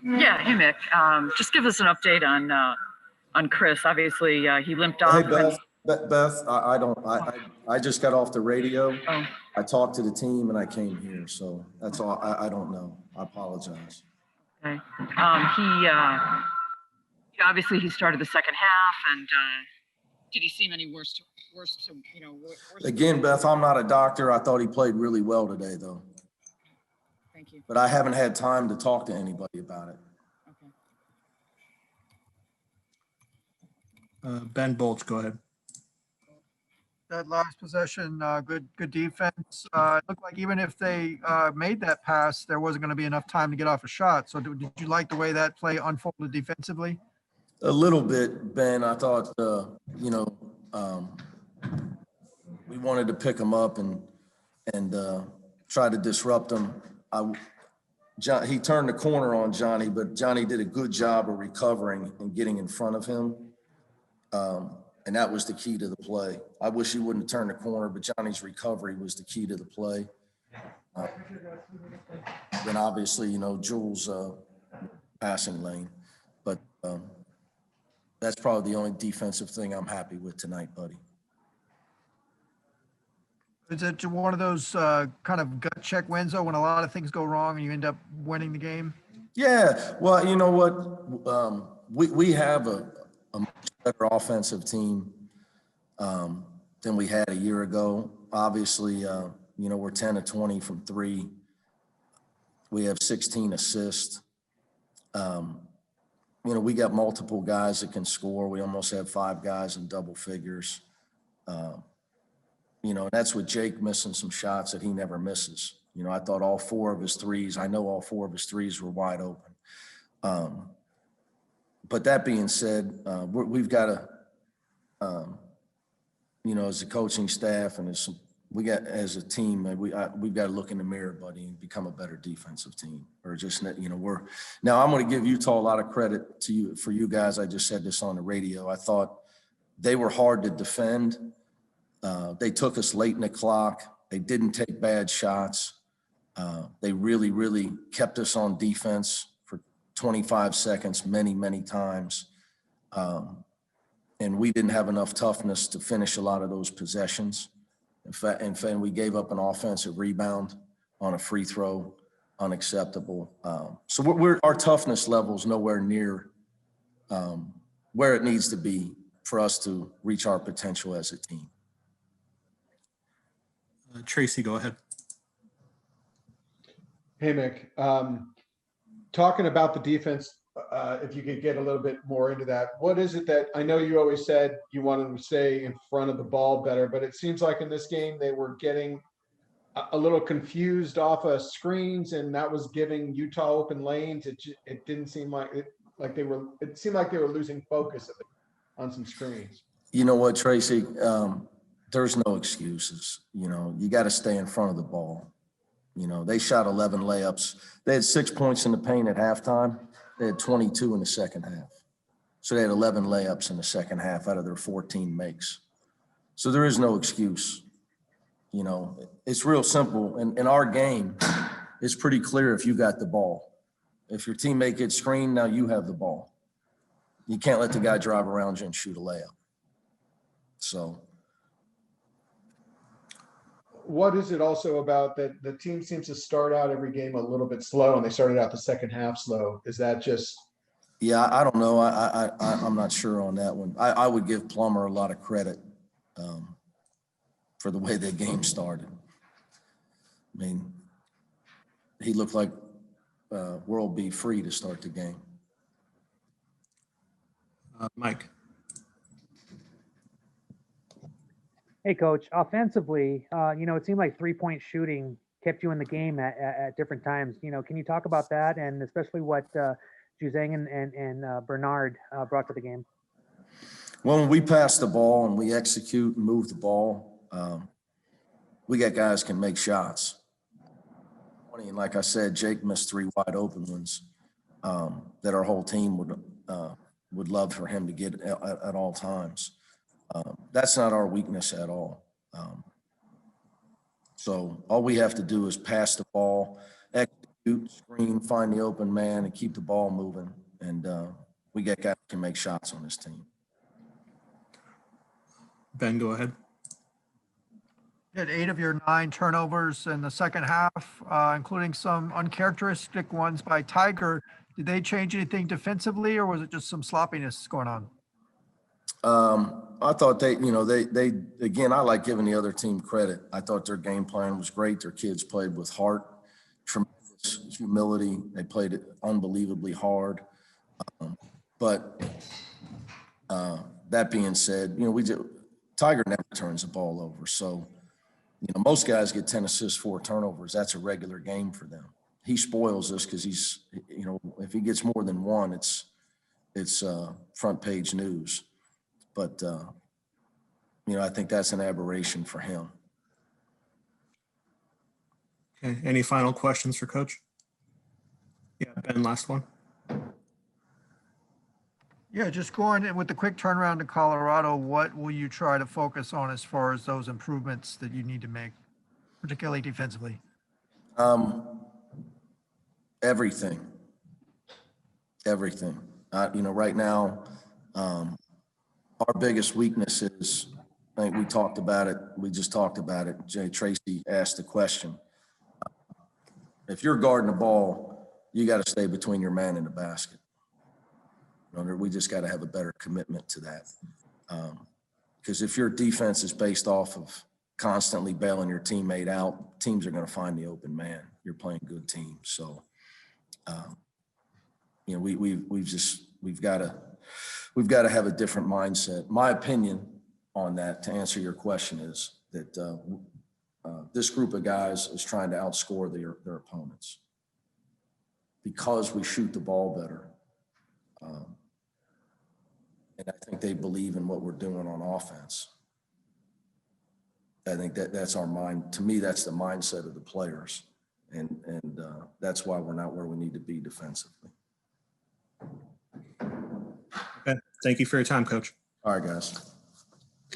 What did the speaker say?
Yeah, hey Mick. Just give us an update on Chris. Obviously, he limped off. Hey Beth, I just got off the radio. Oh. I talked to the team and I came here, so that's all. I don't know. I apologize. Okay. Obviously he started the second half, and did he seem any worse? Worse. Again, Beth, I'm not a doctor. I thought he played really well today, though. Thank you. But I haven't had time to talk to anybody about it. Okay. Ben Bolts, go ahead. That last possession, good defense. It looked like even if they made that pass, there wasn't going to be enough time to get off a shot. So did you like the way that play unfolded defensively? A little bit, Ben. I thought, we wanted to pick him up and try to disrupt him. He turned the corner on Johnny, but Johnny did a good job of recovering and getting in front of him. And that was the key to the play. I wish he wouldn't have turned the corner, but Johnny's recovery was the key to the play. Then obviously, Jules' passing lane. But that's probably the only defensive thing I'm happy with tonight, buddy. Is it one of those kind of gut check wins, though, when a lot of things go wrong and you end up winning the game? Yeah, well, you know what? We have a much better offensive team than we had a year ago. Obviously, we're 10 of 20 from three. We have 16 assists. We got multiple guys that can score. We almost have 5 guys in double figures. That's with Jake missing some shots that he never misses. I thought all 4 of his threes, I know all 4 of his threes were wide open. But that being said, we've got to, as a coaching staff and as a team, we've got to look in the mirror, buddy, and become a better defensive team. Or just, now I'm going to give Utah a lot of credit for you guys. I just said this on the radio. I thought they were hard to defend. They took us late in the clock. They didn't take bad shots. They really, really kept us on defense for 25 seconds, many, many times. And we didn't have enough toughness to finish a lot of those possessions. In fact, we gave up an offensive rebound on a free throw, unacceptable. So our toughness level is nowhere near where it needs to be for us to reach our potential as a team. Tracy, go ahead. Hey, Mick. Talking about the defense, if you could get a little bit more into that, what is it that I know you always said you wanted to stay in front of the ball better, but it seems like in this game they were getting a little confused off of screens, and that was giving Utah open lanes. It didn't seem like it seemed like they were losing focus on some screens. You know what, Tracy? There's no excuses. You got to stay in front of the ball. They shot 11 layups. They had 6 points in the paint at halftime. They had 22 in the second half. So they had 11 layups in the second half out of their 14 makes. So there is no excuse. It's real simple. And in our game, it's pretty clear if you got the ball. If your teammate gets screened, now you have the ball. You can't let the guy drive around you and shoot a layup. So. What is it also about that the team seems to start out every game a little bit slow, and they started out the second half slow? Is that just? Yeah, I don't know. I'm not sure on that one. I would give Plummer a lot of credit for the way the game started. I mean, he looked like world be free to start the game. Mike. Hey, Coach. Offensively, it seemed like three-point shooting kept you in the game at different times. Can you talk about that, and especially what Juzang and Bernard brought to the game? Well, when we pass the ball and we execute and move the ball, we got guys can make shots. And like I said, Jake missed 3 wide open ones that our whole team would love for him to get at all times. That's not our weakness at all. So all we have to do is pass the ball, execute shoot, screen, find the open man, and keep the ball moving. And we got guys who can make shots on this team. Ben, go ahead. You had 8 of your 9 turnovers in the second half, including some uncharacteristic ones by Tiger. Did they change anything defensively, or was it just some sloppiness going on? I thought they again, I like giving the other team credit. I thought their game plan was great. Their kids played with heart, tremendous humility. They played it unbelievably hard. But that being said, Tiger never turns the ball over. So, most guys get 10 assists, 4 turnovers. That's a regular game for them. He spoils us because he's, if he gets more than 1, it's front page news. But, I think that's an aberration for him. Okay. Any final questions for Coach? Yeah, Ben, last one. Yeah, just going in with the quick turnaround to Colorado, what will you try to focus on as far as those improvements that you need to make, particularly defensively? Everything. Right now, our biggest weakness is, I think we talked about it. We just talked about it. Jay Tracy asked the question. If you're guarding the ball, you got to stay between your man and the basket. We just got to have a better commitment to that. Because if your defense is based off of constantly bailing your teammate out, teams are going to find the open man. You're playing good teams. So, we've got to have a different mindset. My opinion on that, to answer your question, is that this group of guys is trying to outscore their opponents because we shoot the ball better. And I think they believe in what we're doing on offense. I think that's our mind. To me, that's the mindset of the players. And that's why we're not where we need to be defensively. Okay. Thank you for your time, Coach. All right, guys.